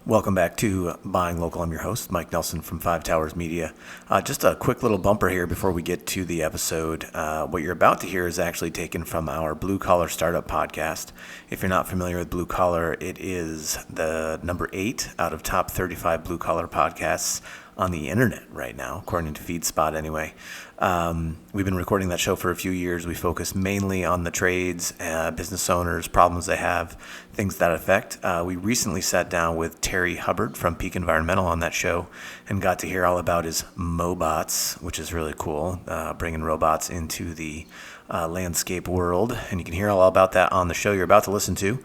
Welcome back to Buying Local. I'm your host, Mike Nelson from Five Towers Media. Just a quick little bumper here before we get to the episode. What you're about to hear is actually taken from our Blue Collar Startup podcast. If you're not familiar with Blue Collar, it is the number 8 out of top 35 Blue Collar podcasts on the internet right now, according to FeedSpot anyway. We've been recording that show for a few years. We focus mainly on the trades, business owners, problems they have, things that affect. We recently sat down with Terry Hubbard from Peak Environmental on that show and got to hear all about his Mobots, which is really cool, bringing robots into the landscape world. And you can hear all about that on the show you're about to listen to.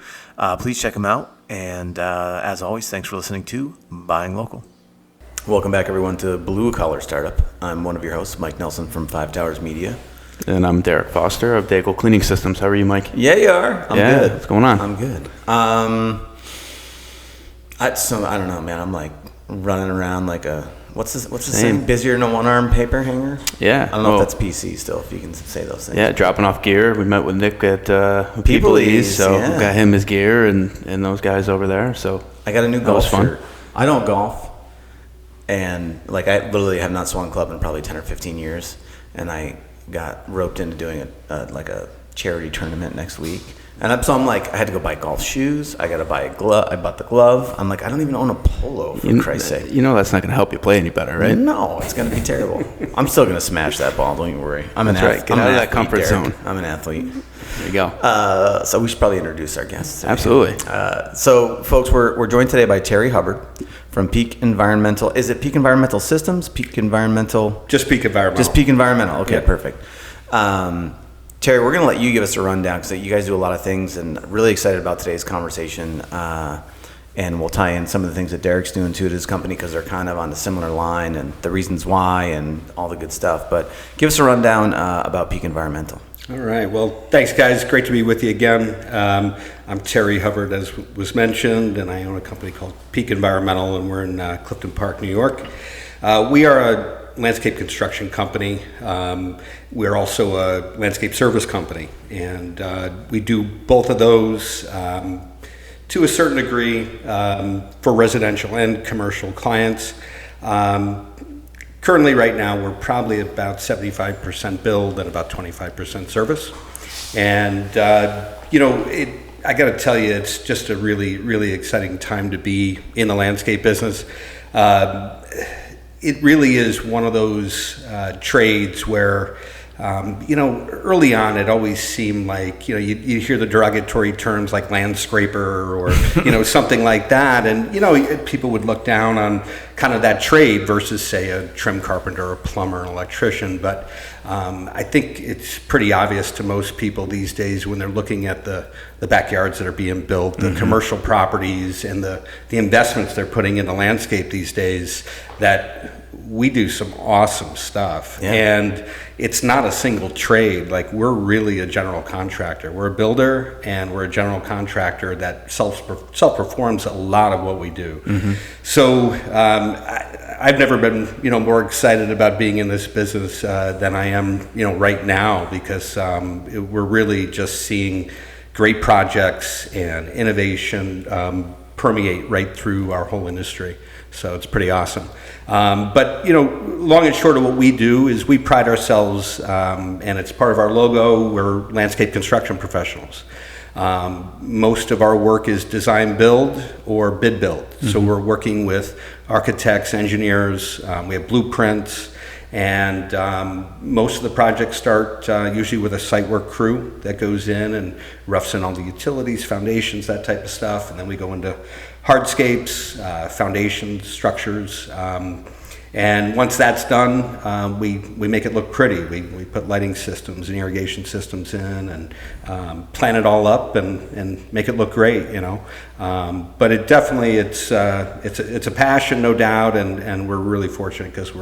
Please check him out. And as always, thanks for listening to Buying Local. Welcome back, everyone, to Blue Collar Startup. I'm one of your hosts, Mike Nelson from Five Towers Media. And I'm Derek Foster of Daigle Cleaning Systems. How are you, Mike? Yeah, you are. I'm good. What's going on? I'm good. I don't know, man. I'm like running around like a, what's the saying? Busier than a one-arm paper hanger? Yeah. I don't know if that's PC still, if you can say those things. Yeah, dropping off gear. We met with Nick at People Ease, so we got him his gear and those guys over there. So I got a new golf shirt. I don't golf. And like I literally have not swung a club in probably 10 or 15 years, and I got roped into doing a charity tournament next week. And so I'm like, I had to go buy golf shoes. I got to buy a glove. I bought the glove. I'm like, I don't even own a polo, for Christ's sake. You know that's not going to help you play any better, right? No, it's going to be terrible. I'm still going to smash that ball. Don't you worry. I'm an athlete. Get out of that comfort zone. I'm an athlete. There you go. So we should probably introduce our guests today. Absolutely. So, folks, we're joined today by Terry Hubbard from Peak Environmental. Is it Peak Environmental Systems? Peak Environmental? Just Peak Environmental. Just Peak Environmental. Okay, yeah. Perfect. Terry, we're going to let you give us a rundown because you guys do a lot of things, and really excited about today's conversation. And we'll tie in some of the things that Derek's doing too at his company because they're kind of on a similar line and the reasons why and all the good stuff. But give us a rundown about Peak Environmental. All right. Well, thanks, guys. Great to be with you again. I'm Terry Hubbard, as was mentioned, and I own a company called Peak Environmental, and we're in Clifton Park, New York. We are a landscape construction company. We're also a landscape service company, and we do both of those to a certain degree for residential and commercial clients. Currently, right now, we're probably about 75% build and about 25% service. And, I got to tell you, it's just a really, really exciting time to be in the landscape business. It really is one of those trades where, early on it always seemed like, you hear the derogatory terms like land scraper or, something like that. And, people would look down on kind of that trade versus, say, a trim carpenter, a plumber, an electrician. But I think it's pretty obvious to most people these days when they're looking at the backyards that are being built, the commercial properties and the investments they're putting in the landscape these days, that we do some awesome stuff. Yeah. And it's not a single trade. Like, we're really a general contractor. We're a builder and we're a general contractor that self-performs a lot of what we do. Mm-hmm. So I've never been, more excited about being in this business than I am, right now, because we're really just seeing great projects and innovation permeate right through our whole industry. So it's pretty awesome. But, long and short of what we do is we pride ourselves, and it's part of our logo, we're landscape construction professionals. Most of our work is design build or bid build. Mm-hmm. So we're working with architects, engineers, we have blueprints, and most of the projects start usually with a site work crew that goes in and roughs in all the utilities, foundations, that type of stuff, and then we go into hardscapes, foundations, structures, and once that's done, we make it look pretty. We put lighting systems and irrigation systems in and plan it all up and make it look great, But it definitely it's a passion, no doubt, and we're really fortunate because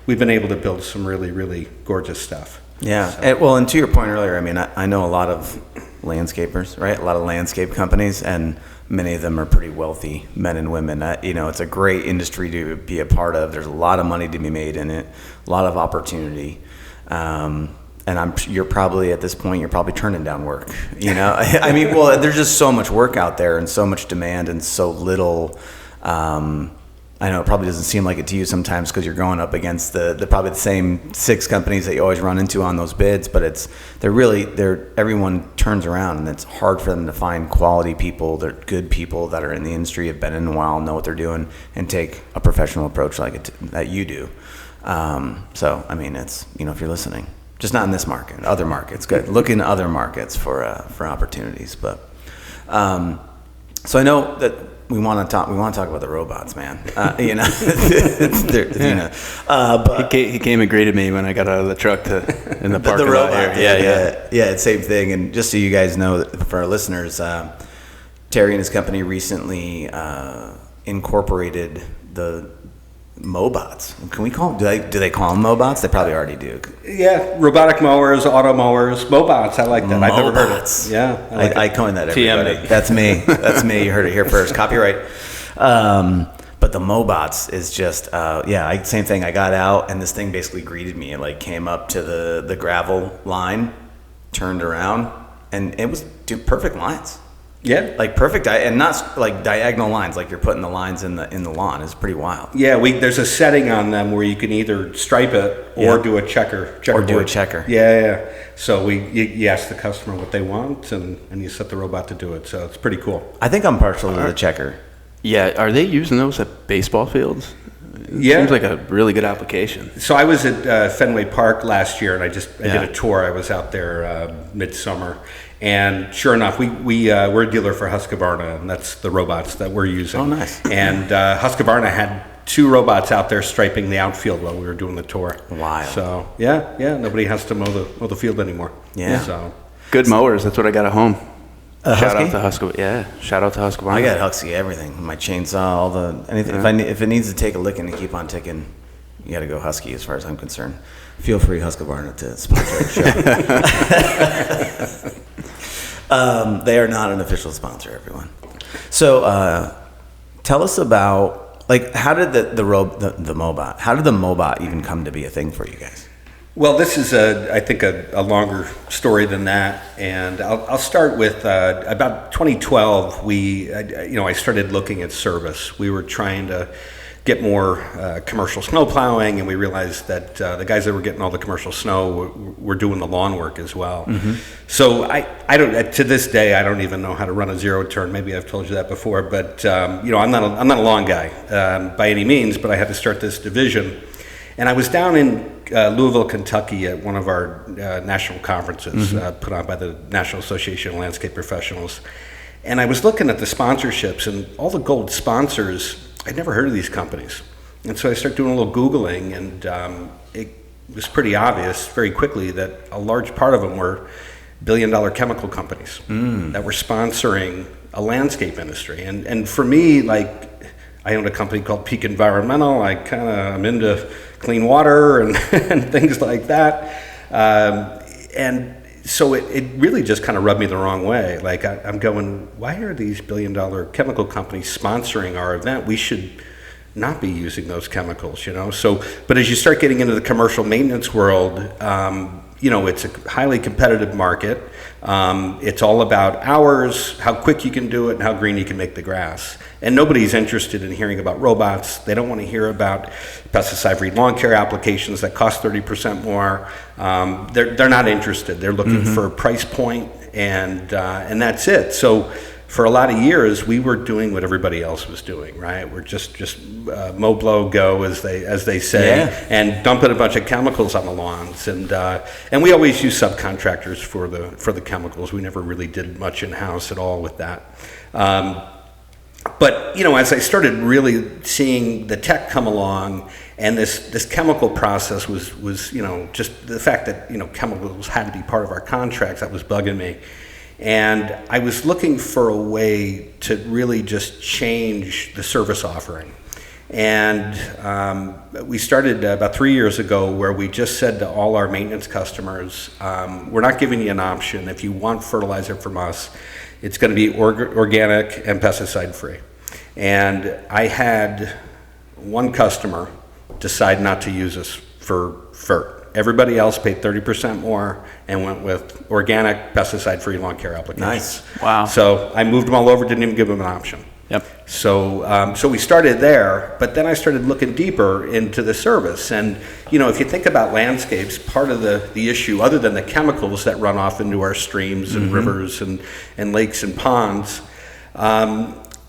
we've been able to build some really, really gorgeous stuff. Yeah. So. And to your point earlier, I mean, I know a lot of landscapers, right? A lot of landscape companies, and many of them are pretty wealthy men and women. It's a great industry to be a part of. There's a lot of money to be made in it, a lot of opportunity. And you're probably at this point, you're probably turning down work. I mean, there's just so much work out there and so much demand and so little I know it probably doesn't seem like it to you sometimes because you're going up against the probably the same 6 companies that you always run into on those bids, but everyone turns around, and it's hard for them to find quality people. They're good people that are in the industry, have been in a while, know what they're doing, and take a professional approach that you do. So, I mean, it's, if you're listening, just not in this market, other markets, good. Look in other markets for opportunities. But, so I know that we want to talk about the robots, man. But he came and greeted me when I got out of the truck in the parking lot here. Yeah, same thing. And just so you guys know, for our listeners, Terry and his company recently incorporated the Mobots. Can we call them? Do they call them Mobots? They probably already do. Yeah, robotic mowers, auto mowers, Mobots. I like that. I've never heard it. Yeah, I coined that. Everybody. That's me. That's me. You heard it here first. Copyright. But the Mobots is just same thing. I got out and this thing basically greeted me. It came up to the gravel line, turned around, and it was perfect lines. Yeah, perfect, and not diagonal lines, like you're putting the lines in the lawn. Is pretty wild. Yeah, there's a setting on them where you can either stripe it or do a checker. Or do a checker. Yeah. So you ask the customer what they want, and you set the robot to do it. So it's pretty cool. I think I'm partial to the checker. Yeah, are they using those at baseball fields? Yeah. Seems like a really good application. So I was at Fenway Park last year, and I did a tour. I was out there midsummer. And sure enough, we're a dealer for Husqvarna, and that's the robots that we're using. Oh, nice. And Husqvarna had 2 robots out there striping the outfield while we were doing the tour. Wow. So, yeah, nobody has to mow the field anymore. Yeah. So good mowers. That's what I got at home. Shout Husky? out to Husqvarna. Yeah, shout out to Husqvarna. I got Husky everything. My chainsaw, anything. If it needs to take a licking and keep on ticking, you got to go Husky as far as I'm concerned. Feel free, Husqvarna, to sponsor the show. They are not an official sponsor, everyone. So tell us about, how did the Mobot, how did the Mobot even come to be a thing for you guys? Well, this is I think a longer story than that, and I'll start with about 2012. I started looking at service. We were trying to get more commercial snow plowing, and we realized that the guys that were getting all the commercial snow were doing the lawn work as well. Mm-hmm. So I don't, to this day, I don't even know how to run a zero turn. Maybe I've told you that before, but I'm not a lawn guy by any means. But I had to start this division, and I was down in Louisville, Kentucky, at one of our national conferences put on by the National Association of Landscape Professionals, and I was looking at the sponsorships and all the gold sponsors. I'd never heard of these companies. And so I started doing a little Googling, and it was pretty obvious very quickly that a large part of them were billion-dollar chemical companies that were sponsoring a landscape industry. And for me, I own a company called Peak Environmental. I'm into clean water and, and things like that. And so it really just kind of rubbed me the wrong way. I'm going, why are these billion-dollar chemical companies sponsoring our event? We should not be using those chemicals, So, but as you start getting into the commercial maintenance world, it's a highly competitive market. It's all about hours, how quick you can do it, and how green you can make the grass. And nobody's interested in hearing about robots. They don't want to hear about pesticide-free lawn care applications that cost 30% more. They're not interested. They're looking for a price point, and that's it. So for a lot of years, we were doing what everybody else was doing, right? We're just mow, blow, go, as they say, and dumping a bunch of chemicals on the lawns. And we always use subcontractors for the chemicals. We never really did much in-house at all with that. But as I started really seeing the tech come along, and this chemical process was just the fact that chemicals had to be part of our contracts, that was bugging me. And I was looking for a way to really just change the service offering. And we started about 3 years ago, where we just said to all our maintenance customers, we're not giving you an option. If you want fertilizer from us, it's going to be organic and pesticide-free. And I had one customer decide not to use us for FERT. Everybody else paid 30% more and went with organic, pesticide-free lawn care applications. Nice. Wow. So I moved them all over, didn't even give them an option. Yep. So we started there, but then I started looking deeper into the service. And, if you think about landscapes, part of the issue, other than the chemicals that run off into our streams and rivers and lakes and ponds,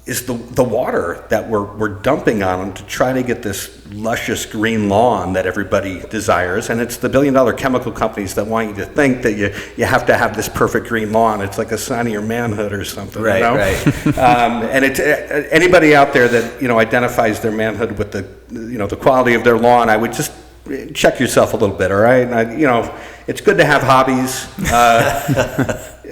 is the water that we're dumping on them to try to get this luscious green lawn that everybody desires. And it's the billion-dollar chemical companies that want you to think that you have to have this perfect green lawn. It's like a sign of your manhood or something. Right, right. And it's anybody out there that identifies their manhood with the quality of their lawn, I would just check yourself a little bit. All right, it's good to have hobbies.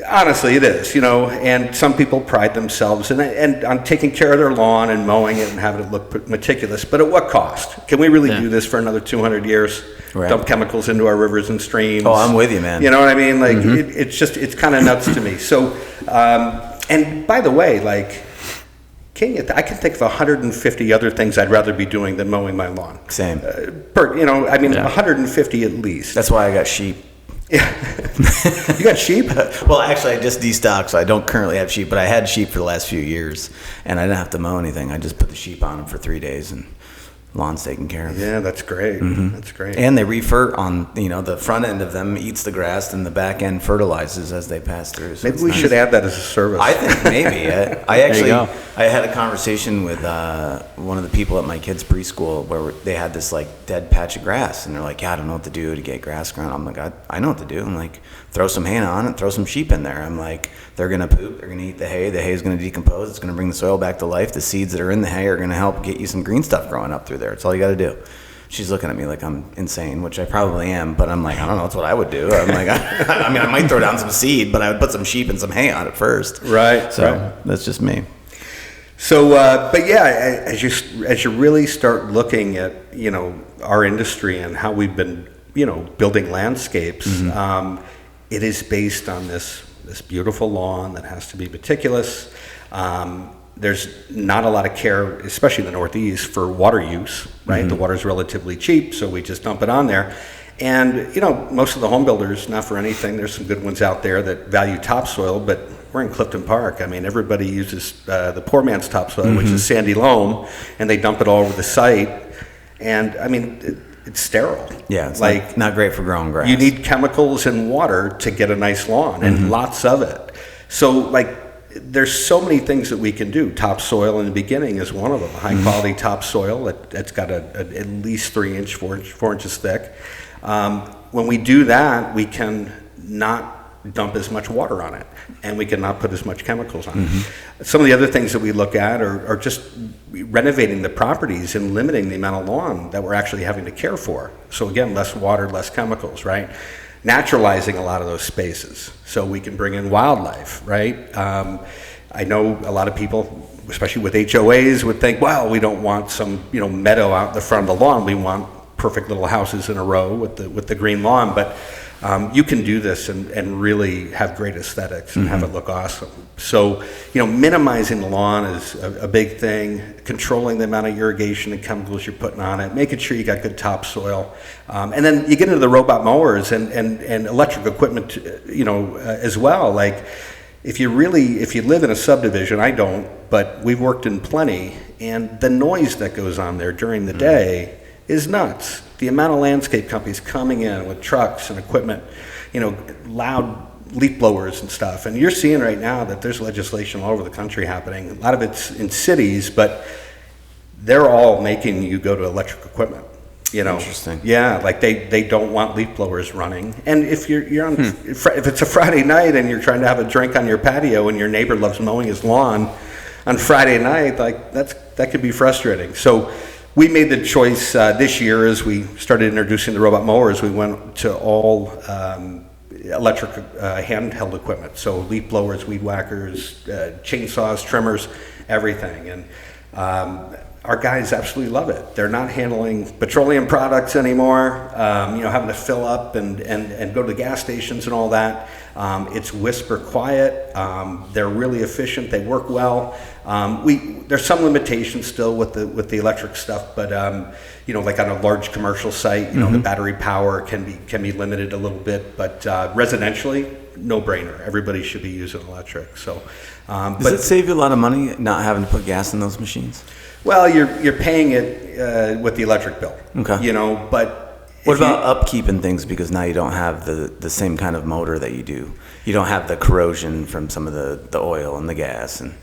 Honestly, it is, and some people pride themselves and on taking care of their lawn and mowing it and having it look meticulous. But at what cost? Can we really do this for another 200 years? Right. Dump chemicals into our rivers and streams? Oh, I'm with you, man. You know what I mean? Like, it's kind of nuts to me. So, and by the way, like, I can think of 150 other things I'd rather be doing than mowing my lawn. Same. 150 at least. That's why I got sheep. Yeah. You got sheep? Well, actually, I just destocked, so I don't currently have sheep, but I had sheep for the last few years, and I didn't have to mow anything. I just put the sheep on them for 3 days, and lawn's taken care of. Yeah, that's great. That's great. And they refer on, the front end of them eats the grass, and the back end fertilizes as they pass through. So maybe we should add that as a service. I think maybe. I had a conversation with one of the people at my kids' preschool where they had this like dead patch of grass, and they're like, "Yeah, I don't know what to do to get grass grown." I'm like, I know what to do. I'm like, throw some hay on it, throw some sheep in there. I'm like, they're gonna poop, they're gonna eat the hay is gonna decompose, it's gonna bring the soil back to life. The seeds that are in the hay are gonna help get you some green stuff growing up through there. It's all you gotta do. She's looking at me like I'm insane, which I probably am, but I'm like, I don't know, that's what I would do. I'm like, I mean, I might throw down some seed, but I would put some sheep and some hay on it first. Right. So that's just me. So, but yeah, as you really start looking at, our industry and how we've been, building landscapes, it is based on this beautiful lawn that has to be meticulous. There's not a lot of care, especially in the Northeast, for water use, right? The water's relatively cheap, so we just dump it on there. And, most of the home builders, not for anything, there's some good ones out there that value topsoil, but we're in Clifton Park. I mean, everybody uses the poor man's topsoil, which is sandy loam, and they dump it all over the site. And, I mean, it's sterile. Yeah, it's like not great for growing grass. You need chemicals and water to get a nice lawn, and lots of it. So, there's so many things that we can do. Topsoil in the beginning is one of them. High quality topsoil that's got at least 4 inches thick. When we do that, we can not dump as much water on it, and we can not put as much chemicals on it. Some of the other things that we look at are just renovating the properties and limiting the amount of lawn that we're actually having to care for. So again, less water, less chemicals, right? Naturalizing a lot of those spaces so we can bring in wildlife, right? I know a lot of people, especially with HOAs, would think, well, we don't want some meadow out in the front of the lawn. We want perfect little houses in a row with the green lawn. But you can do this and really have great aesthetics and have it look awesome. So, minimizing the lawn is a big thing. Controlling the amount of irrigation and chemicals you're putting on it, making sure you got good topsoil. And then you get into the robot mowers and electric equipment, as well. Like, if you live in a subdivision, I don't, but we've worked in plenty, and the noise that goes on there during the day is nuts. The amount of landscape companies coming in with trucks and equipment, loud leaf blowers and stuff. And you're seeing right now that there's legislation all over the country happening. A lot of it's in cities, but they're all making you go to electric equipment. Interesting. Yeah, like they don't want leaf blowers running. And if you're on, if it's a Friday night and you're trying to have a drink on your patio and your neighbor loves mowing his lawn on Friday night, like that could be frustrating. So we made the choice this year as we started introducing the robot mowers. We went to all electric handheld equipment, so leaf blowers, weed whackers, chainsaws, trimmers, everything. And our guys absolutely love it. They're not handling petroleum products anymore, having to fill up and go to the gas stations and all that. It's whisper quiet. They're really efficient. They work well. There's some limitations still with the electric stuff, but like on a large commercial site, the battery power can be limited a little bit. But residentially, no-brainer. Everybody should be using electric. So, Does it save you a lot of money not having to put gas in those machines? Well, you're paying it with the electric bill. Okay. You know, but what about upkeep and things? Because now you don't have the same kind of motor that you do. You don't have the corrosion from some of the oil and the gas. And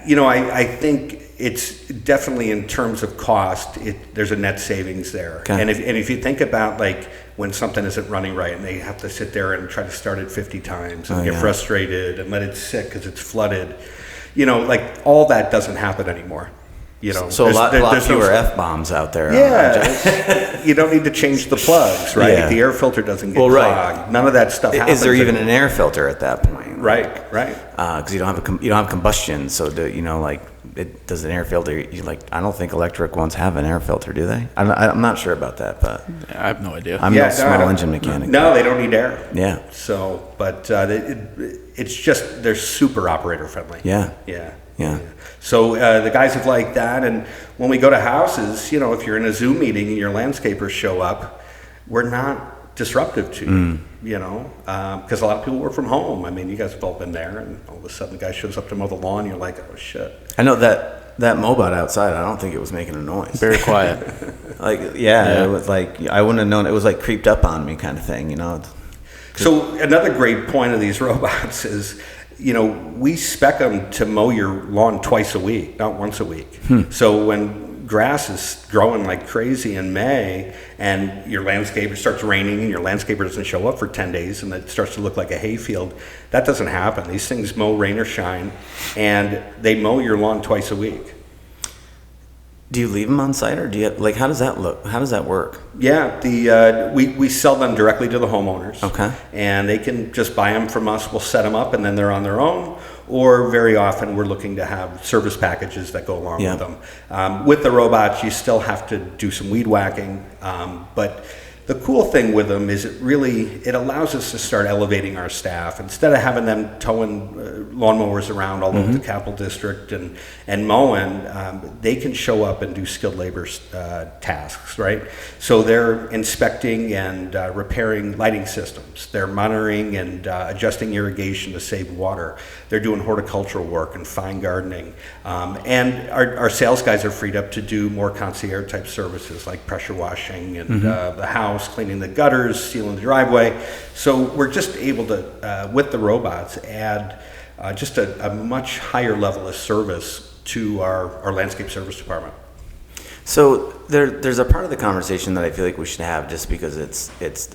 you know, I think it's definitely in terms of cost, there's a net savings there. Okay. And if you think about like when something isn't running right and they have to sit there and try to start it 50 times and get frustrated and let it sit because it's flooded, you know, like all that doesn't happen anymore. You know, so a lot fewer F-bombs out there. Yeah, you don't need to change the plugs, right? Yeah. The air filter doesn't get clogged. Right. None of that stuff happens. Is there even an air filter at that point? Right. Because you don't have combustion, so does an air filter? I don't think electric ones have an air filter, do they? I'm not sure about that, but I have no idea. I'm no small engine mechanic. No, they don't need air. Yeah. So, but it's just they're super operator friendly. Yeah. So the guys have liked that, and when we go to houses, you know, if you're in a Zoom meeting and your landscapers show up, we're not disruptive to you, you know, because a lot of people work from home. I mean, you guys have all been there, and all of a sudden the guy shows up to mow the lawn, and you're like, oh shit. I know that Mobot outside, I don't think it was making a noise. Very quiet. It was like, I wouldn't have known. It was like creeped up on me kind of thing, you know. So another great point of these robots is, you know, we spec them to mow your lawn twice a week, not once a week. So when grass is growing like crazy in May and your landscaper starts raining and your landscaper doesn't show up for 10 days and it starts to look like a hayfield, that doesn't happen. These things mow rain or shine, and they mow your lawn twice a week. Do you leave them on site, or do you how does that look? How does that work? Yeah, we sell them directly to the homeowners. Okay. And they can just buy them from us. We'll set them up, and then they're on their own. Or very often we're looking to have service packages that go along with them. With the robots, you still have to do some weed whacking, but the cool thing with them is it allows us to start elevating our staff. Instead of having them towing lawnmowers around all over the Capital District and mowing, they can show up and do skilled labor tasks, right? So they're inspecting and repairing lighting systems. They're monitoring and adjusting irrigation to save water. They're doing horticultural work and fine gardening. And our sales guys are freed up to do more concierge type services like pressure washing and the house, cleaning the gutters, sealing the driveway. So we're just able to, with the robots, add just a much higher level of service to our landscape service department. So there's a part of the conversation that I feel like we should have, just because it's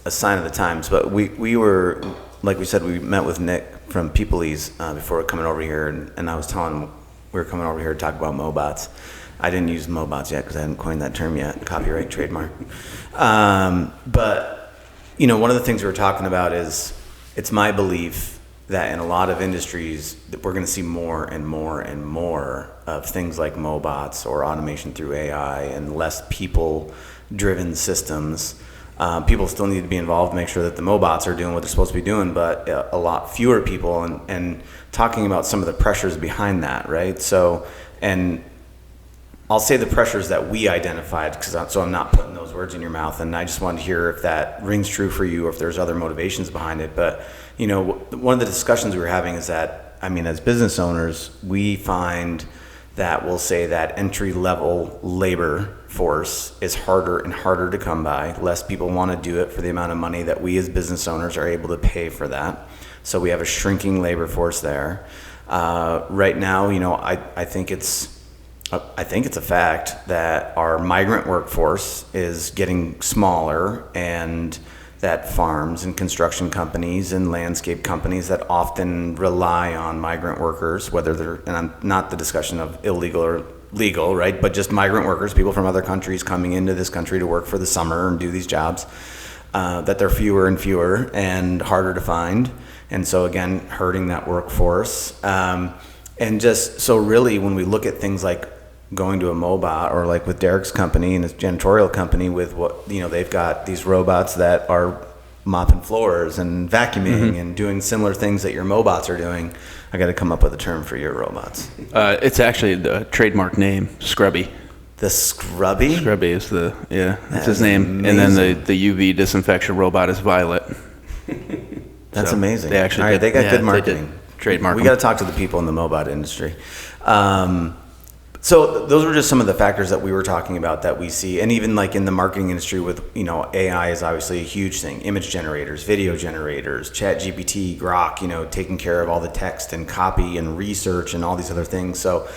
a sign of the times. But we were, like we said, we met with Nick from People's before coming over here, and I was telling him we were coming over here to talk about Mobots. I didn't use Mobots yet because I hadn't coined that term yet, copyright, trademark. But, you know, one of the things we were talking about is it's my belief that in a lot of industries that we're going to see more and more and more of things like Mobots or automation through AI and less people-driven systems. People still need to be involved, make sure that the Mobots are doing what they're supposed to be doing, but a lot fewer people, and talking about some of the pressures behind that, right? So, and I'll say the pressures that we identified, so I'm not putting those words in your mouth, and I just wanted to hear if that rings true for you or if there's other motivations behind it. But, you know, one of the discussions we were having is that, I mean, as business owners, we find that we'll say that entry-level labor force is harder and harder to come by. Less people want to do it for the amount of money that we as business owners are able to pay for that. So we have a shrinking labor force there. Right now, you know, I think it's a fact that our migrant workforce is getting smaller, and that farms and construction companies and landscape companies that often rely on migrant workers, whether they're, and I'm not the discussion of illegal or legal, right, but just migrant workers, people from other countries coming into this country to work for the summer and do these jobs, that they're fewer and fewer and harder to find. And so again, hurting that workforce. And just, so really when we look at things like going to a Mobot, or like with Derek's company and his janitorial company, with what, you know, they've got these robots that are mopping floors and vacuuming and doing similar things that your Mobots are doing. I got to come up with a term for your robots. It's actually the trademark name, Scrubby. The Scrubby? Scrubby is that's his name. Amazing. And then the UV disinfection robot is Violet. That's So amazing. They actually All right, they got good marketing. They did trademark We them. got to talk to the people in the Mobot industry. So those were just some of the factors that we were talking about that we see, and even like in the marketing industry with, AI is obviously a huge thing. Image generators, video generators, ChatGPT, Grok, taking care of all the text and copy and research and all these other things. So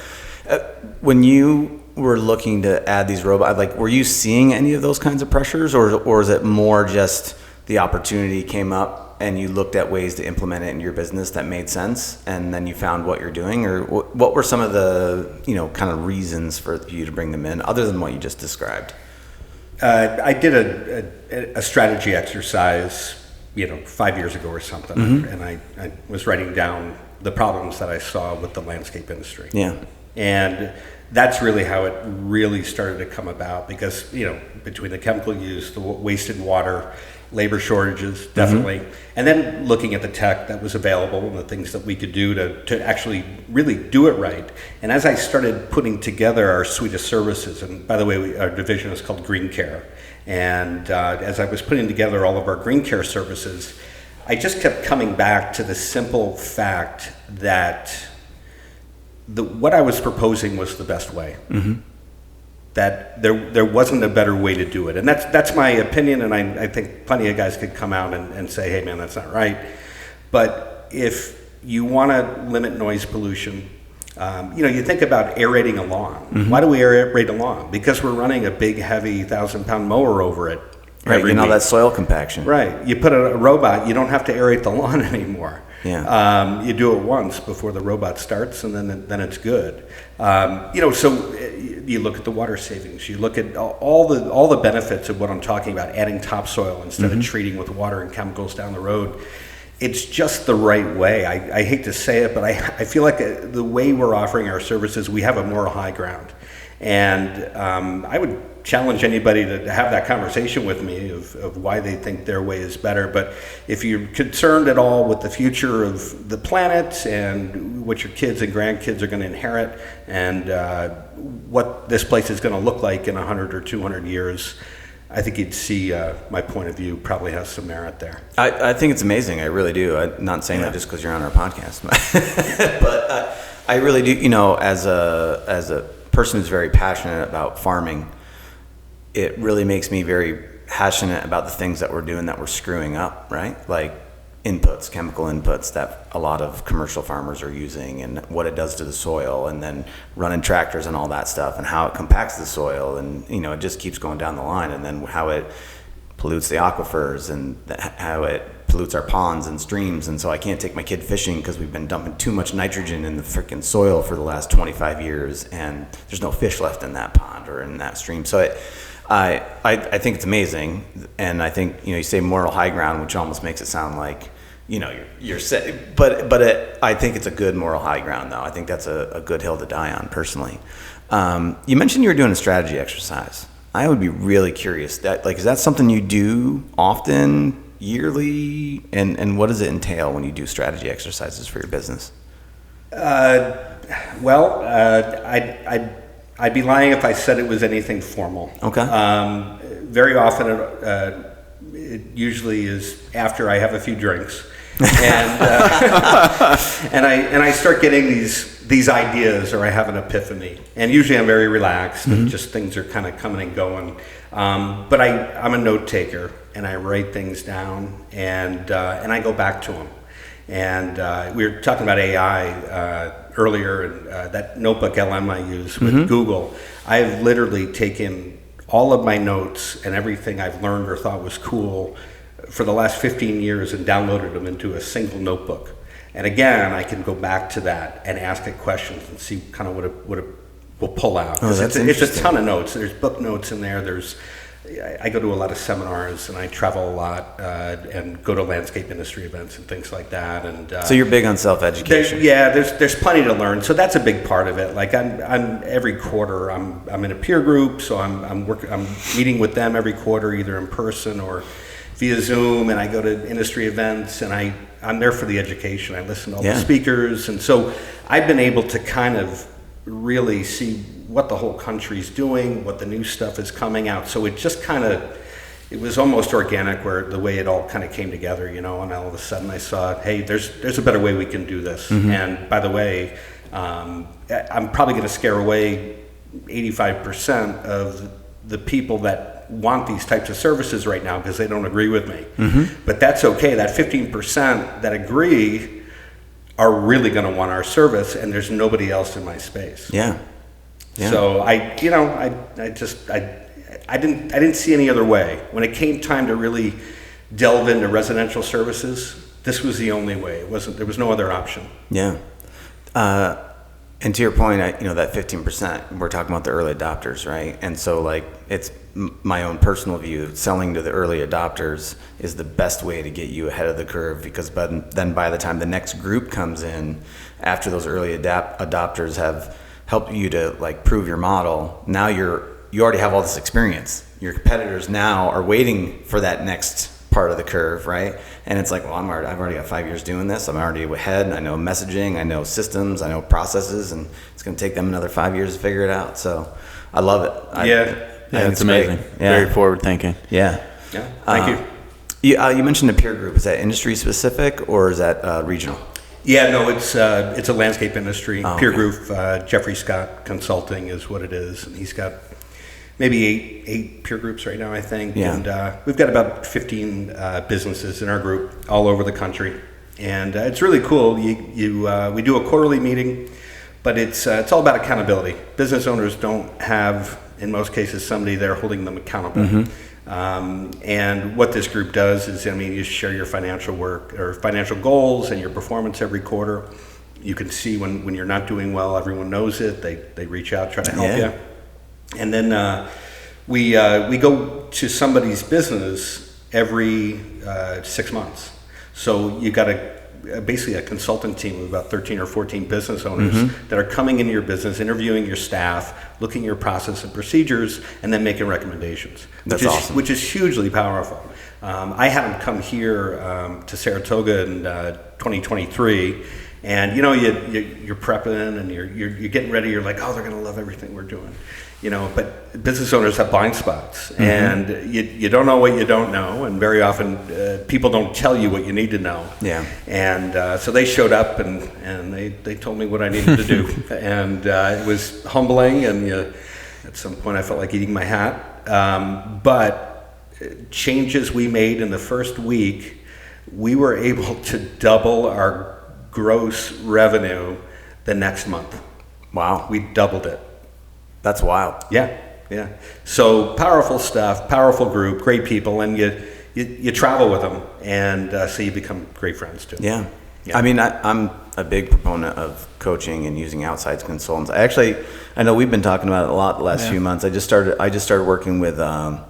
when you were looking to add these robots, like, were you seeing any of those kinds of pressures, or is it more just the opportunity came up and you looked at ways to implement it in your business that made sense, and then you found what you're doing? Or what were some of the, kind of reasons for you to bring them in, other than what you just described? I did a strategy exercise, 5 years ago or something, and I was writing down the problems that I saw with the landscape industry. Yeah. And that's really how it really started to come about, because, between the chemical use, the wasted water, labor shortages, definitely. And then looking at the tech that was available and the things that we could do to actually really do it right. And as I started putting together our suite of services, and by the way, our division is called Green Care. And as I was putting together all of our Green Care services, I just kept coming back to the simple fact that what I was proposing was the best way. That there wasn't a better way to do it. And that's my opinion, and I think plenty of guys could come out and say, hey man, that's not right. But if you want to limit noise pollution, you think about aerating a lawn. Why do we aerate a lawn? Because we're running a big, heavy 1,000-pound mower over it. Right, every week. that soil compaction. Right. You put a robot, you don't have to aerate the lawn anymore. Yeah. You do it once before the robot starts, and then it's good. So you look at the water savings. You look at all the benefits of what I'm talking about, adding topsoil instead of treating with water and chemicals down the road. It's just the right way. I hate to say it, but I feel like the way we're offering our services, we have a moral high ground. And I would challenge anybody to have that conversation with me of why they think their way is better. But if you're concerned at all with the future of the planet and what your kids and grandkids are going to inherit, and what this place is going to look like in 100 or 200 years, I think you'd see my point of view probably has some merit there. I think it's amazing. I really do. I'm not saying that just because you're on our podcast, but I really do. As a person who's very passionate about farming, it really makes me very passionate about the things that we're doing that we're screwing up, right? Like inputs, chemical inputs that a lot of commercial farmers are using, and what it does to the soil, and then running tractors and all that stuff, and how it compacts the soil, and it just keeps going down the line, and then how it pollutes the aquifers, and how it pollutes our ponds and streams. And so I can't take my kid fishing because we've been dumping too much nitrogen in the freaking soil for the last 25 years, and there's no fish left in that pond or in that stream. So I think it's amazing, and I think you say moral high ground, which almost makes it sound like you're set, but I think it's a good moral high ground, though. I think that's a good hill to die on, personally. You mentioned you were doing a strategy exercise. I would be really curious. Is that something you do often, yearly, and what does it entail when you do strategy exercises for your business? I'd be lying if I said it was anything formal. Okay. Very often, it usually is after I have a few drinks, and I start getting these ideas, or I have an epiphany. And usually, I'm very relaxed, and just things are kind of coming and going. But I'm a note taker, and I write things down, and I go back to them. And we were talking about AI earlier, and that notebook LM I use with Google. I've literally taken all of my notes and everything I've learned or thought was cool for the last 15 years and downloaded them into a single notebook. And again, I can go back to that and ask it questions and see kind of what it will pull out. Oh, that's it's a ton of notes. There's book notes in there. I go to a lot of seminars, and I travel a lot and go to landscape industry events and things like that. And so you're big on self-education. There's plenty to learn. So that's a big part of it. Like I'm every quarter I'm in a peer group, so I'm meeting with them every quarter, either in person or via Zoom, and I go to industry events, and I'm there for the education. I listen to all the speakers, and so I've been able to kind of really see what the whole country's doing, what the new stuff is coming out. So it just kind of it was almost organic, where the way it all kind of came together, and all of a sudden I saw, hey, there's a better way we can do this. And by the way, I'm probably going to scare away 85% of the people that want these types of services right now because they don't agree with me. But that's okay. That 15% that agree are really going to want our service, and there's nobody else in my space. Yeah. So I didn't see any other way. When it came time to really delve into residential services, this was the only way. There was no other option. Yeah. And to your point, that 15%, we're talking about the early adopters, right? And so like, it's my own personal view, selling to the early adopters is the best way to get you ahead of the curve, because then by the time the next group comes in, after those early adopters have helped you to like prove your model, now you already have all this experience. Your competitors now are waiting for that next part of the curve, right? And it's like, well, I've already got 5 years doing this. I'm already ahead. I know messaging, I know systems, I know processes, and it's going to take them another 5 years to figure it out. So I love it. It's amazing. Very forward thinking. Yeah. Thank you. You mentioned a peer group. Is that industry specific or is that regional? Yeah, no, it's a landscape industry peer okay. group. Jeffrey Scott Consulting is what it is, and he's got maybe eight peer groups right now, I think. Yeah. And we've got about 15 businesses in our group all over the country, and it's really cool. We do a quarterly meeting, but it's all about accountability. Business owners don't have, in most cases, somebody there holding them accountable. And what this group does is, you share your financial work or financial goals and your performance every quarter. You can see when you're not doing well. Everyone knows it. They reach out, try to help you. And then we go to somebody's business every 6 months. So you got basically a consultant team of about 13 or 14 business owners that are coming into your business, interviewing your staff, looking at your process and procedures, and then making recommendations. That's awesome. Which is hugely powerful. I had them come here to Saratoga in 2023, and you're prepping and you're getting ready. You're like, oh, they're going to love everything we're doing. But business owners have blind spots, and you don't know what you don't know, and very often people don't tell you what you need to know. Yeah. And so they showed up, and they told me what I needed to do, and it was humbling, and at some point I felt like eating my hat. But changes we made in the first week, we were able to double our gross revenue the next month. Wow. We doubled it. That's wild. Yeah. So powerful stuff, powerful group, great people, and you travel with them, and so you become great friends too. Yeah. I'm a big proponent of coaching and using outside consultants. I know we've been talking about it a lot the last few months. I just started working with Bill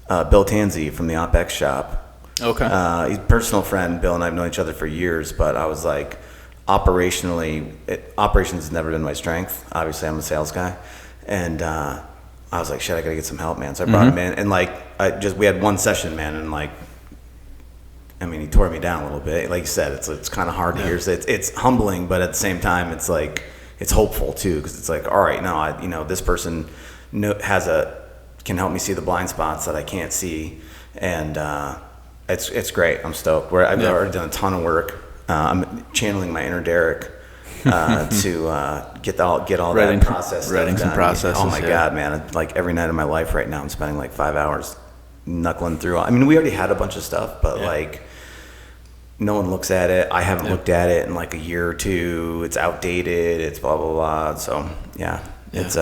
Tanzi from the OpEx shop. Okay. He's a personal friend. Bill and I have known each other for years, but I was like, operations has never been my strength. Obviously, I'm a sales guy. And I was like, shit, I gotta get some help, man. So I brought him in, and we had one session, man, and he tore me down a little bit. Like you said, it's kind of hard to hear. So it's humbling, but at the same time, it's like, it's hopeful too, because it's like, all right, now this person can help me see the blind spots that I can't see, and it's great. I'm stoked. I've already done a ton of work. I'm channeling my inner Derek. To get all that process stuff writing some done. processes. Oh my God, man! Like every night of my life right now, I'm spending like 5 hours knuckling through. We already had a bunch of stuff, but like no one looks at it. I haven't looked at it in like a year or two. It's outdated. It's blah blah blah. So it's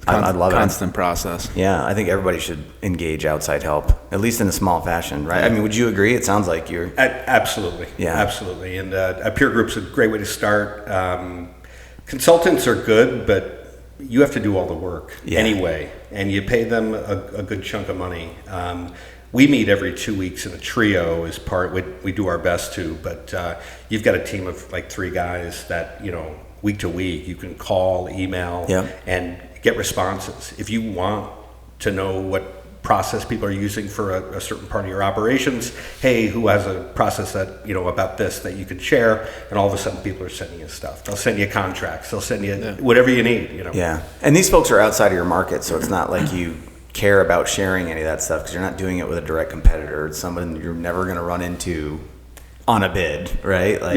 I love it. Constant process. Yeah, I think everybody should engage outside help, at least in a small fashion, right? Would you agree? It sounds like you're... Absolutely. Yeah. Absolutely. And a peer group's a great way to start. Consultants are good, but you have to do all the work anyway, and you pay them a good chunk of money. We meet every 2 weeks in a trio as part, we do our best to, but you've got a team of like 3 guys that, week to week, you can call, email, and get responses. If you want to know what process people are using for a certain part of your operations, hey, who has a process that, about this that you can share, and all of a sudden people are sending you stuff. They'll send you contracts. They'll send you whatever you need, Yeah. And these folks are outside of your market, so it's not like you care about sharing any of that stuff because you're not doing it with a direct competitor. It's someone you're never going to run into on a bid, right? Like,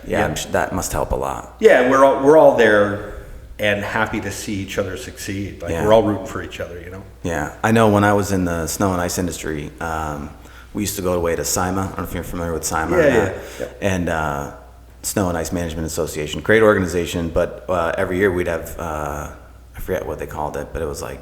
that must help a lot. Yeah, we're all there and happy to see each other succeed. Like we're all rooting for each other, you know? Yeah, I know when I was in the snow and ice industry, we used to go away to SIMA. I don't know if you're familiar with SIMA. And Snow and Ice Management Association, great organization, but every year we'd have, I forget what they called it, but it was like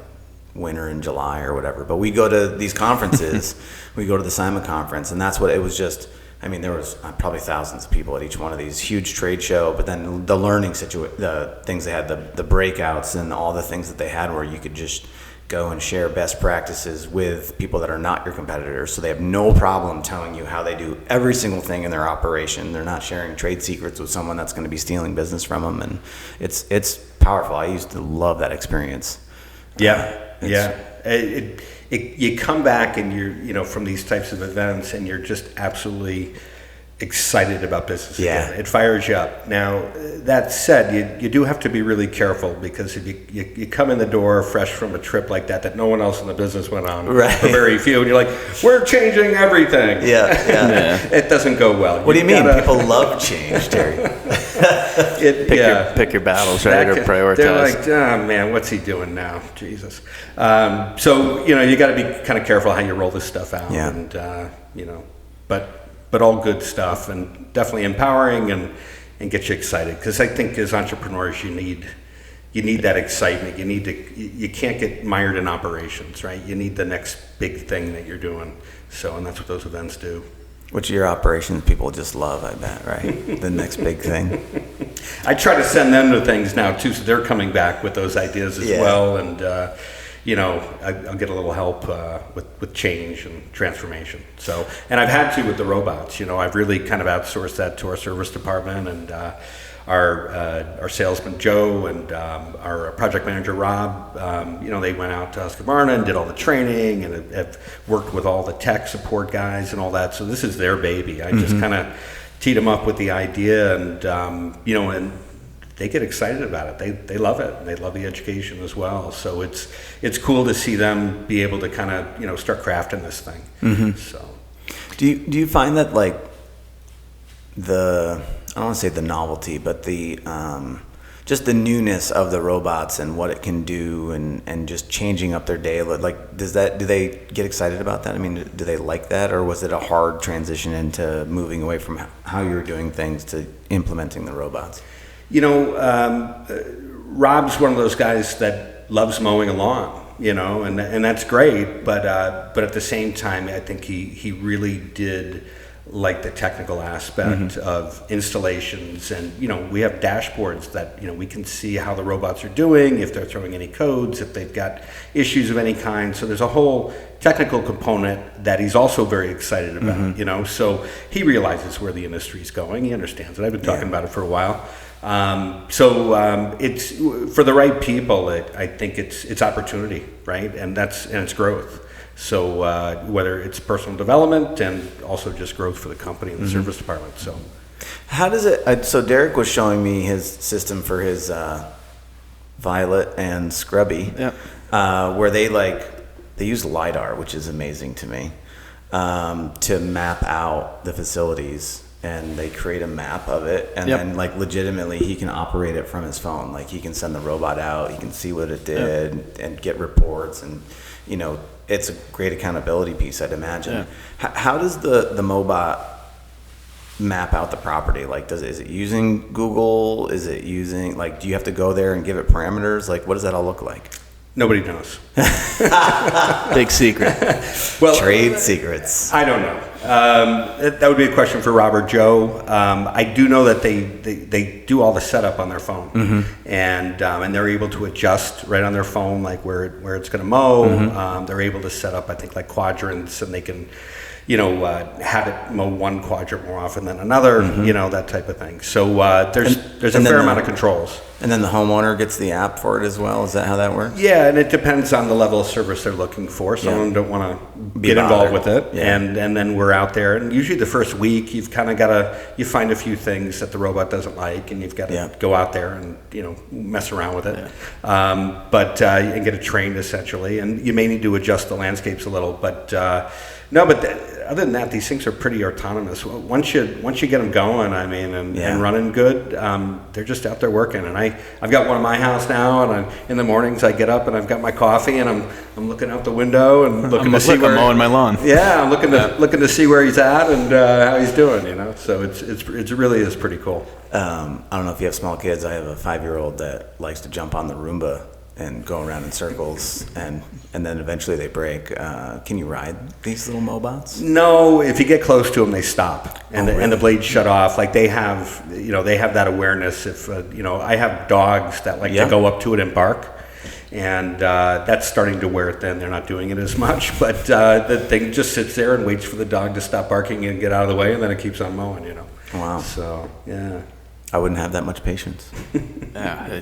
winter in July or whatever. But we go to these conferences, we go to the SIMA conference, and that's what it was just. I mean, there was probably thousands of people at each one of these, huge trade show, but then the learning the things they had, the breakouts and all the things that they had where you could just go and share best practices with people that are not your competitors. So they have no problem telling you how they do every single thing in their operation. They're not sharing trade secrets with someone that's going to be stealing business from them. And it's powerful. I used to love that experience. You come back and you're, from these types of events and you're just absolutely excited about business again. It fires you up. Now, that said, you do have to be really careful because if you come in the door fresh from a trip like that no one else in the business went on, right, or very few, and you're like, we're changing everything. It doesn't go well. What do you mean? People love change, Terry. Pick your battles, right? Or prioritize. They're like, oh man, what's he doing now? Jesus. So, you got to be kind of careful how you roll this stuff out. Yeah. And, but all good stuff and definitely empowering and get you excited. Because I think as entrepreneurs, you need that excitement. You can't get mired in operations, right? You need the next big thing that you're doing. So, and that's what those events do. Which your operations people just love, I bet, right? The next big thing. I try to send them to things now too, so they're coming back with those ideas as well. And, I'll get a little help with change and transformation. So, and I've had to with the robots. I've really kind of outsourced that to our service department and our salesman Joe and our project manager Rob. They went out to Husqvarna and did all the training and have worked with all the tech support guys and all that. So this is their baby. I just kind of teed them up with the idea and and they get excited about it. They love it. And they love the education as well. So it's cool to see them be able to kind of start crafting this thing. Mm-hmm. So, do you find that like I don't want to say the novelty, but the just the newness of the robots and what it can do and just changing up their day, like do they get excited about that? I mean, do they like that, or was it a hard transition into moving away from how you were doing things to implementing the robots? Rob's one of those guys that loves mowing a lawn, and that's great. But at the same time, I think he really did like the technical aspect of installations. And, we have dashboards that, we can see how the robots are doing, if they're throwing any codes, if they've got issues of any kind. So there's a whole technical component that he's also very excited about, So he realizes where the industry's going. He understands it. I've been talking about it for a while. It's for the right people. I think it's opportunity, right? And it's growth. So whether it's personal development and also just growth for the company and the service department. So how does it? So Derek was showing me his system for his Violet and Scrubby, where they use LiDAR, which is amazing to me, to map out the facilities. And they create a map of it, and then legitimately he can operate it from his phone. Like he can send the robot out, he can see what it did and get reports, and it's a great accountability piece, I'd imagine. How does the Mobot map out the property? Like, is it using Google? Is it using do you have to go there and give it parameters? Like, what does that all look like? Nobody knows. Big secret. Well, trade secrets. I don't know. That would be a question for Rob or Joe. I do know that they do all the setup on their phone, and they're able to adjust right on their phone, like where it's going to mow. They're able to set up, I think, like quadrants, and they can, have it mow one quadrant more often than another. That type of thing. So there's a fair amount of controls. And then the homeowner gets the app for it as well. Is that how that works? Yeah, and it depends on the level of service they're looking for. Some of them don't want to get involved with it, and then we're out there. And usually the first week, you've kind of got you find a few things that the robot doesn't like, and you've got to go out there and mess around with it, and get it trained essentially. And you may need to adjust the landscapes a little, but other than that, these things are pretty autonomous. Once you get them going, and running good, they're just out there working. And I've got one in my house now, and in the mornings I get up and I've got my coffee and I'm looking out the window and looking to see where I'm mowing my lawn. Yeah, I'm looking to see where he's at and how he's doing. So it really is pretty cool. I don't know if you have small kids. I have a 5-year-old that likes to jump on the Roomba and go around in circles, and then eventually they break. Can you ride these little Mobots? No, if you get close to them, they stop, and the blades shut off. Like they have that awareness. If I have dogs that like to go up to it and bark, and that's starting to wear thin. They're not doing it as much, but the thing just sits there and waits for the dog to stop barking and get out of the way, and then it keeps on mowing. Wow. So yeah, I wouldn't have that much patience. Yeah,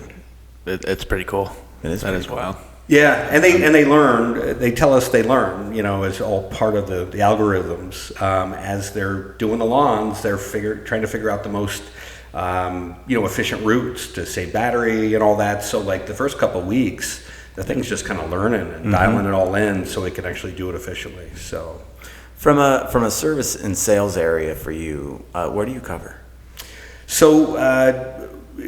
it's pretty cool. It is. That is wild. Yeah, and they learn. They tell us they learn. It's all part of the algorithms. As they're doing the lawns, they're trying to figure out the most efficient routes to save battery and all that. So like the first couple of weeks, the thing's just kind of learning and dialing it all in so it can actually do it efficiently. So from a service and sales area for you, where do you cover? So.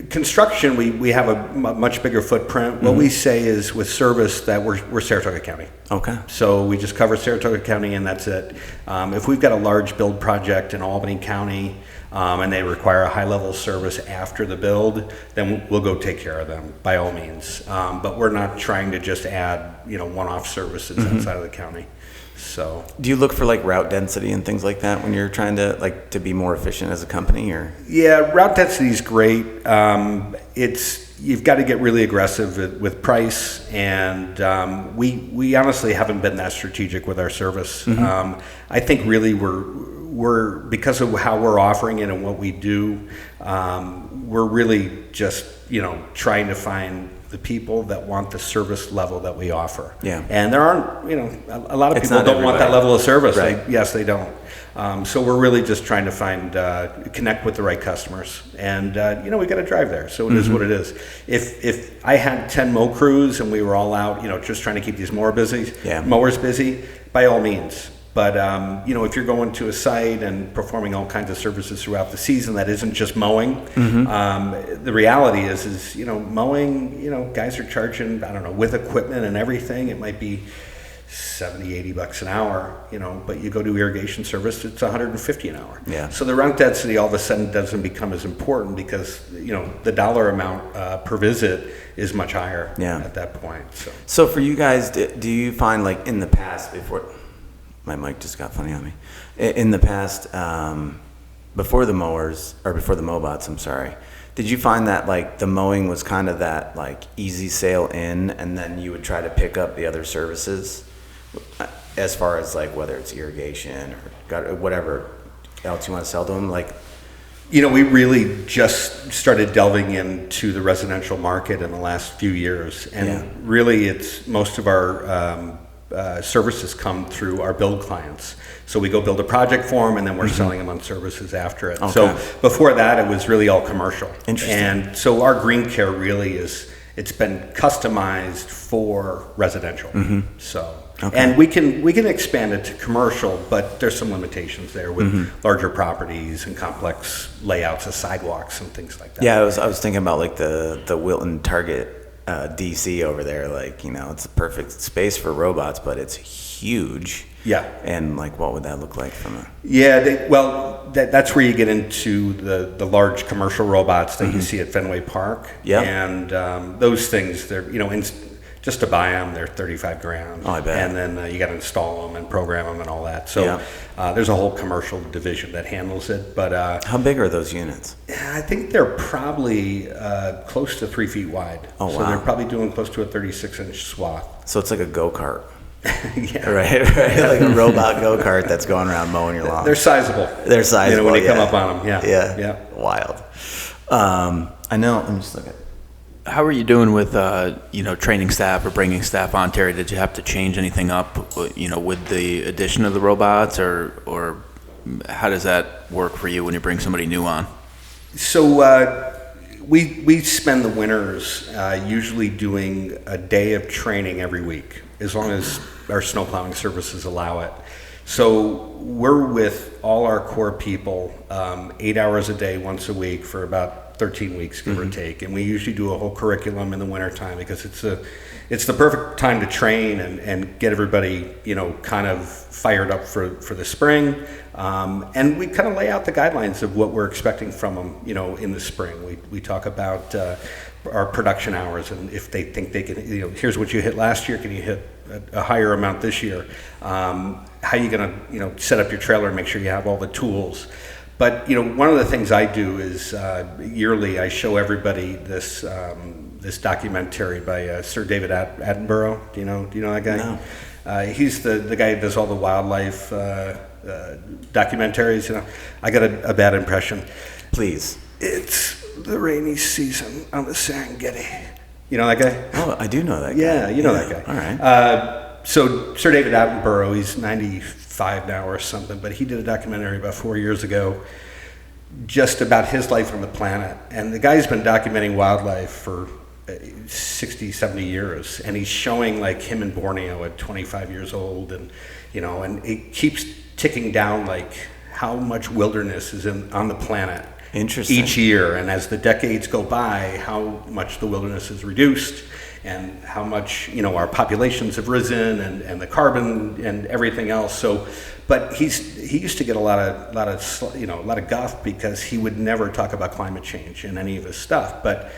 Construction, we have a much bigger footprint. What we say is with service that we're Saratoga County. Okay. So we just cover Saratoga County and that's it. If we've got a large build project in Albany County and they require a high level of service after the build, then we'll go take care of them by all means. But we're not trying to just add one-off services outside of the county. So do you look for like route density and things like that when you're trying to be more efficient as a company, or? Yeah, route density is great. You've got to get really aggressive with price, and we honestly haven't been that strategic with our service. I think really we're because of how we're offering it and what we do, we're really just trying to find the people that want the service level that we offer. Yeah. And there aren't, a lot of people don't want that level of service. Right. They don't. So we're really just trying to connect with the right customers. And, we got to drive there. So it is what it is. If I had 10 mow crews and we were all out, just trying to keep these mowers busy, by all means. But, if you're going to a site and performing all kinds of services throughout the season that isn't just mowing, the reality is mowing, guys are charging, I don't know, with equipment and everything, it might be $70-$80 an hour, but you go to irrigation service, it's $150 an hour. Yeah. So the route density all of a sudden doesn't become as important because, the dollar amount per visit is much higher at that point. So for you guys, do you find like in the past before... My mic just got funny on me. In the past, before the mowers, or before the Mobots, I'm sorry, did you find that like the mowing was kind of that like easy sale in, and then you would try to pick up the other services as far as like whether it's irrigation or whatever else you want to sell to them? Like, we really just started delving into the residential market in the last few years, and really it's most of our services come through our build clients. So we go build a project for them, and then we're selling them on services after it. Okay. So before that, it was really all commercial. Interesting. And so our green care really it's been customized for residential. So, and we can expand it to commercial, but there's some limitations there with larger properties and complex layouts of sidewalks and things like that. Yeah, I was thinking about like the Wilton Target DC over there, like it's a perfect space for robots, but it's huge. Yeah. And like, what would that look like from a? Yeah, that's where you get into the large commercial robots that you see at Fenway Park. Yeah. And those things, they're just to buy them, they're $35,000. Oh, I bet. And then you got to install them and program them and all that. So there's a whole commercial division that handles it. But how big are those units? I think they're probably close to 3 feet wide. Oh, wow. So they're probably doing close to a 36-inch swath. So it's like a go-kart. Yeah. Right. Like a robot go-kart that's going around mowing your lawn. They're sizable. When you come up on them. Yeah. Wild. I know. Let me just look at. How are you doing with, training staff or bringing staff on, Terry? Did you have to change anything up, with the addition of the robots, or how does that work for you when you bring somebody new on? So we spend the winters usually doing a day of training every week, as long as our snow plowing services allow it. So we're with all our core people 8 hours a day, once a week for about 13 weeks, give or take. And we usually do a whole curriculum in the wintertime because it's the perfect time to train and get everybody, kind of fired up for the spring. And we kind of lay out the guidelines of what we're expecting from them, in the spring. We talk about our production hours, and if they think they can, here's what you hit last year, can you hit a higher amount this year? How you going to, set up your trailer and make sure you have all the tools. But, one of the things I do is yearly I show everybody this documentary by Sir David Attenborough. Do you know that guy? No. He's the guy who does all the wildlife documentaries. I got a bad impression. Please. It's the rainy season on the Serengeti. You know that guy? Oh, I do know that guy. Yeah, you know that guy. All right. So Sir David Attenborough, he's 95 now or something, but he did a documentary about 4 years ago just about his life on the planet. And the guy's been documenting wildlife for 60, 70 years. And he's showing like him in Borneo at 25 years old. And, and it keeps ticking down like how much wilderness is on the planet. Interesting. Each year. And as the decades go by, how much the wilderness is reduced and how much, our populations have risen and the carbon and everything else. So, but he used to get a lot of guff because he would never talk about climate change in any of his stuff. But,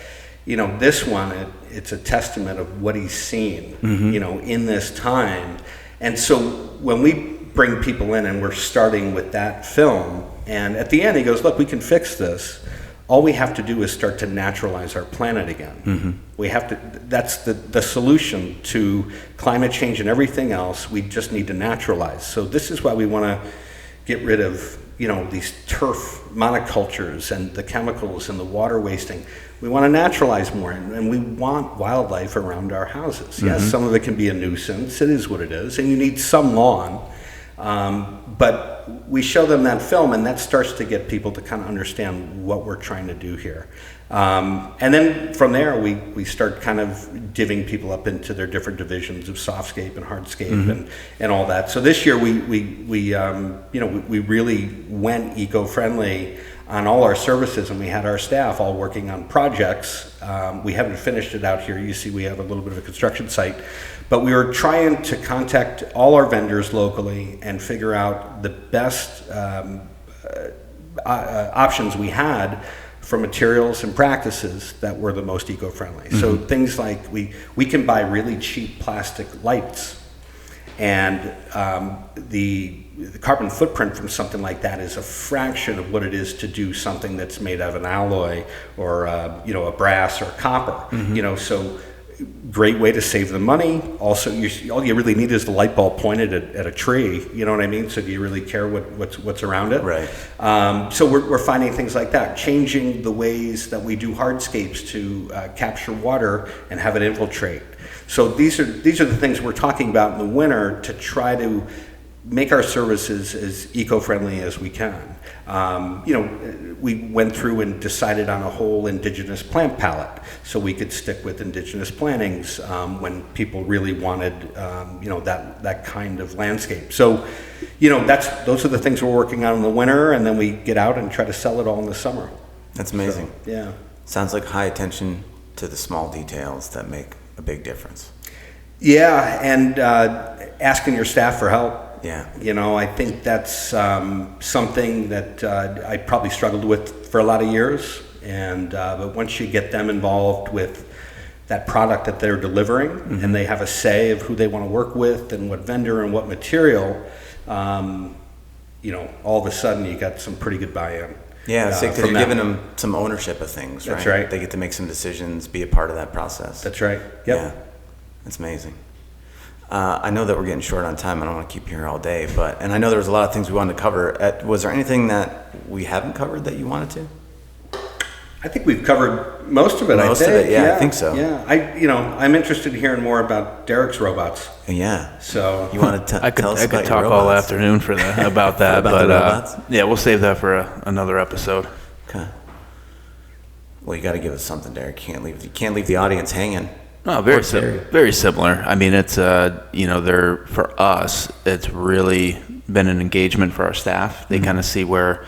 this one, it's a testament of what he's seen, in this time. And so when we bring people in and we're starting with that film, and at the end he goes, look, we can fix this. All we have to do is start to naturalize our planet again. Mm-hmm. We have to, that's the solution to climate change and everything else. We just need to naturalize. So this is why we want to get rid of, these turf monocultures and the chemicals and the water wasting. We want to naturalize more, and we want wildlife around our houses. Yes, some of it can be a nuisance. It is what it is, and you need some lawn. But we show them that film, and that starts to get people to kind of understand what we're trying to do here. And then from there, we start kind of divvying people up into their different divisions of softscape and hardscape and all that. So this year we really went eco-friendly on all our services, and we had our staff all working on projects. We haven't finished it out here. You see we have a little bit of a construction site. But we were trying to contact all our vendors locally and figure out the best options we had for materials and practices that were the most eco-friendly. So things like we can buy really cheap plastic lights, and the carbon footprint from something like that is a fraction of what it is to do something that's made out of an alloy or a brass or copper. So great way to save the money. Also, all you really need is the light bulb pointed at a tree. You know what I mean? So do you really care what's around it? Right. So we're finding things like that, changing the ways that we do hardscapes to capture water and have it infiltrate. So these are the things we're talking about in the winter to try to make our services as eco-friendly as we can. We went through and decided on a whole indigenous plant palette so we could stick with indigenous plantings when people really wanted, that kind of landscape. So, those are the things we're working on in the winter, and then we get out and try to sell it all in the summer. That's amazing. So, yeah. Sounds like high attention to the small details that make a big difference. Yeah, and asking your staff for help. Yeah. I think that's something that I probably struggled with for a lot of years. And but once you get them involved with that product that they're delivering, and they have a say of who they want to work with and what vendor and what material, all of a sudden you got some pretty good buy-in. Yeah, it's like you're giving them some ownership of things, right? That's right. They get to make some decisions, be a part of that process. That's right. Yep. Yeah, that's amazing. I know that we're getting short on time. I don't want to keep you here all day, and I know there was a lot of things we wanted to cover. Was there anything that we haven't covered that you wanted to? I think we've covered most of it. Most of it, yeah, I think so. Yeah, I'm interested in hearing more about Derek's robots. Yeah. So you want to tell us I about could talk your all robots? afternoon about that, About but the robots? yeah, we'll save that for another episode. Okay. Well, you got to give us something, Derek. You can't leave the audience hanging. No, very similar. I mean, it's for us, it's really been an engagement for our staff. They kind of see where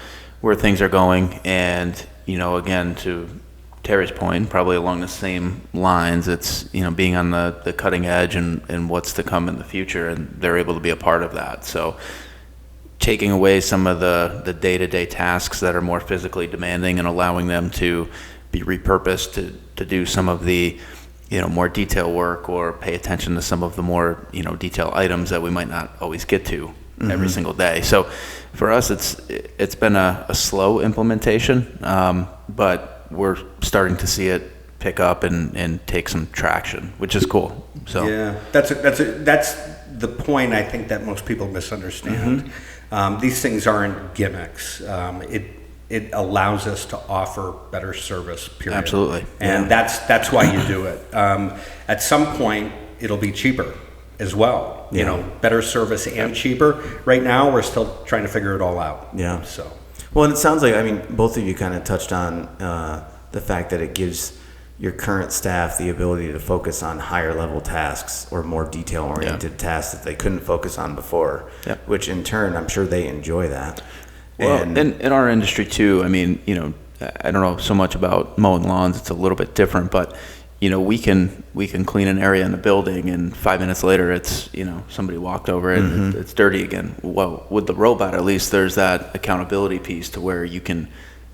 things are going, and again, to Terry's point, probably along the same lines, it's being on the cutting edge and what's to come in the future, and they're able to be a part of that. So taking away some of the day-to-day tasks that are more physically demanding and allowing them to be repurposed to do some of the more detail work or pay attention to some of the more detail items that we might not always get to every single day. So for us, it's been a slow implementation, but we're starting to see it pick up and take some traction, which is cool. So yeah, that's the point I think that most people misunderstand. These things aren't gimmicks. It allows us to offer better service, period. Absolutely. And that's why you do it. At some point, it'll be cheaper as well. Better service and cheaper. Right now, we're still trying to figure it all out. Yeah. So. Well, and it sounds like, both of you kind of touched on the fact that it gives your current staff the ability to focus on higher level tasks or more detail oriented tasks that they couldn't focus on before, which in turn, I'm sure they enjoy that. Well, and in our industry too, I don't know so much about mowing lawns. It's a little bit different, but we can clean an area in a building, and 5 minutes later, it's somebody walked over it, and it's dirty again. Well, with the robot, at least there's that accountability piece to where you can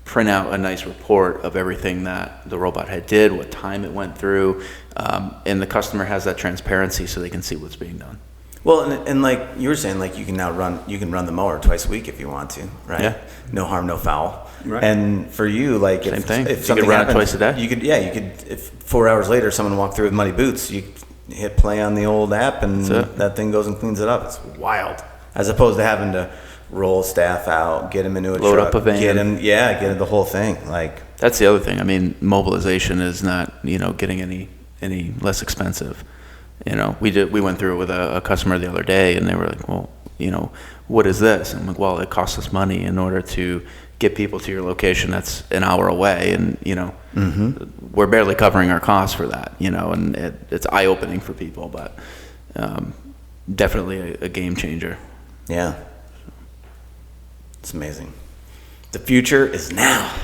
print out a nice report of everything that the robot had did, what time it went through, and the customer has that transparency so they can see what's being done. Well, and like you were saying, like you can run the mower twice a week if you want to, right? Yeah. No harm, no foul. Right. And for you, like Same thing. if You something could run it happens, twice a day. You could, if 4 hours later someone walked through with muddy boots, you hit play on the old app and that thing goes and cleans it up. It's wild. As opposed to having to roll staff out, get them into a Load truck, up a van. get the whole thing. Like That's the other thing. Mobilization is not, getting any less expensive. We went through it with a customer the other day, and they were like, well, what is this? And I'm like, well, it costs us money in order to get people to your location that's an hour away, and we're barely covering our costs for that, and it's eye-opening for people, but definitely a game changer. yeah, it's amazing. The future is now.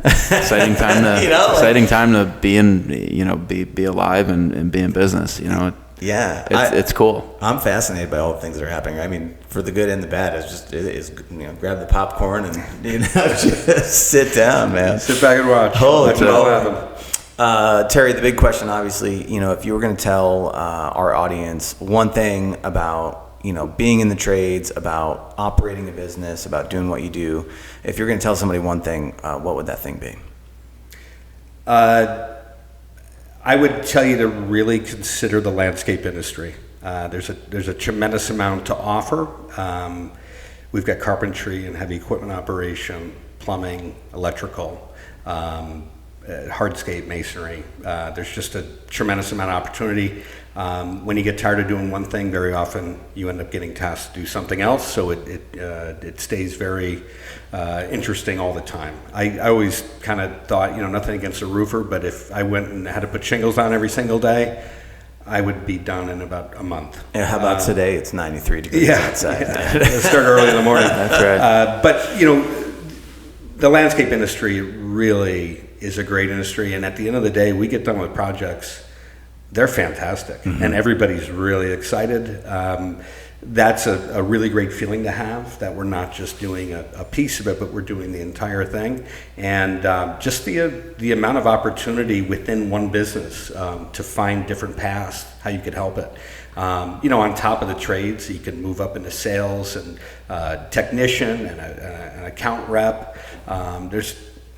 Exciting time to exciting time to be in, be alive and be in business. Yeah, It's cool. I'm fascinated by all the things that are happening. For the good and the bad, it is grab the popcorn and just sit down, man. Sit back and watch. Holy Let it all happen. Terry, the big question, obviously, if you were going to tell our audience one thing about being in the trades, about operating a business, about doing what you do, if you're going to tell somebody one thing, what would that thing be? I would tell you to really consider the landscape industry. There's a tremendous amount to offer. We've got carpentry and heavy equipment operation, plumbing, electrical, hardscape, masonry. There's just a tremendous amount of opportunity. When you get tired of doing one thing, very often you end up getting tasked to do something else. So it stays very interesting all the time. I always kind of thought, nothing against a roofer, but if I went and had to put shingles on every single day, I would be done in about a month. And how about today? It's 93 degrees outside. Let's start early in the morning. That's right. But the landscape industry really is a great industry, and at the end of the day, we get done with projects. They're fantastic, and everybody's really excited. That's a really great feeling to have, that we're not just doing a piece of it, but we're doing the entire thing. And just the amount of opportunity within one business to find different paths, how you could help it. On top of the trades, you can move up into sales and technician and an account rep.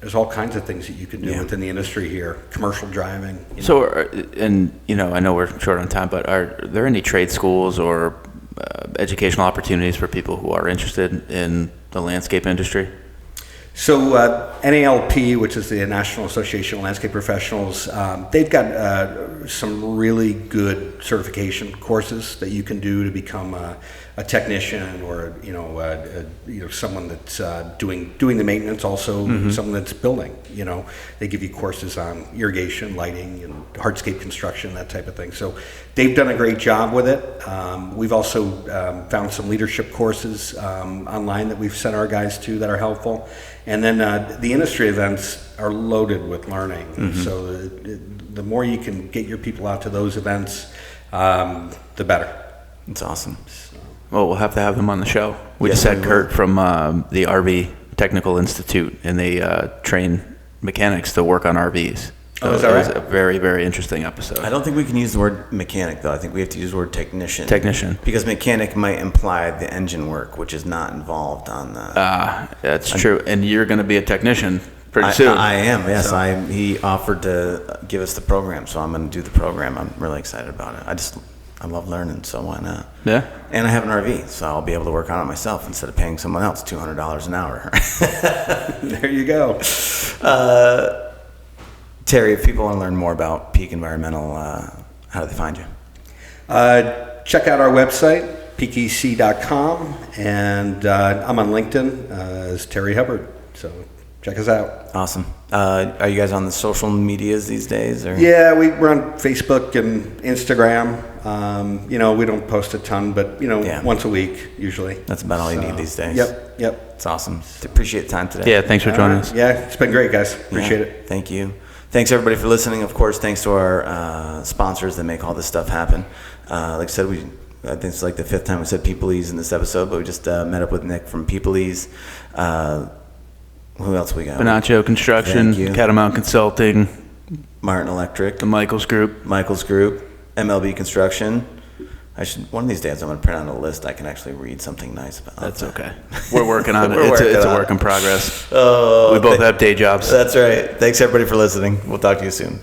There's all kinds of things that you can do within the industry here. Commercial driving. So, I know we're short on time, but are there any trade schools or educational opportunities for people who are interested in the landscape industry? So NALP, which is the National Association of Landscape Professionals, they've got some really good certification courses that you can do to become a technician, or someone that's doing the maintenance, also someone that's building. They give you courses on irrigation, lighting, and hardscape construction, that type of thing. So they've done a great job with it. We've also found some leadership courses online that we've sent our guys to that are helpful. And then the industry events are loaded with learning. So the more you can get your people out to those events, the better. It's awesome. Well, we'll have to have them on the show. We Yes, just had we Kurt from the RV Technical Institute, and they train mechanics to work on RVs. Oh, is that It was right? a very, very interesting episode. I don't think we can use the word mechanic, though. I think we have to use the word technician. Technician. Because mechanic might imply the engine work, which is not involved on the... That's true. And you're going to be a technician pretty soon. I am, yes. So- He offered to give us the program, so I'm going to do the program. I'm really excited about it. I love learning, so why not? Yeah. And I have an RV, so I'll be able to work on it myself instead of paying someone else $200 an hour. There you go. Terry, if people want to learn more about Peak Environmental, how do they find you? Check out our website, peakec.com, and I'm on LinkedIn as Terry Hubbard. So check us out. Awesome. Are you guys on the social medias these days? Or? Yeah, we're on Facebook and Instagram. We don't post a ton, but Yeah. once a week usually. That's about all you need these days. Yep. It's awesome. Appreciate the time today. Yeah, thanks for joining us. Yeah, it's been great, guys. Appreciate Yeah, it. Thank you. Thanks everybody for listening. Of course, thanks to our sponsors that make all this stuff happen. Like I said, I think it's like the 5th time we said People's in this episode, but we just met up with Nick from People's. Who else we got? Bonaccio Construction, Thank you. Catamount Consulting, Martin Electric, the Michaels Group. Michael's Group, MLB Construction. One of these days I'm going to print out a list I can actually read something nice about. That's okay. We're working on it. We're It's working a on work it. in progress. Oh, We both have day jobs. That's right. Thanks everybody for listening. We'll talk to you soon.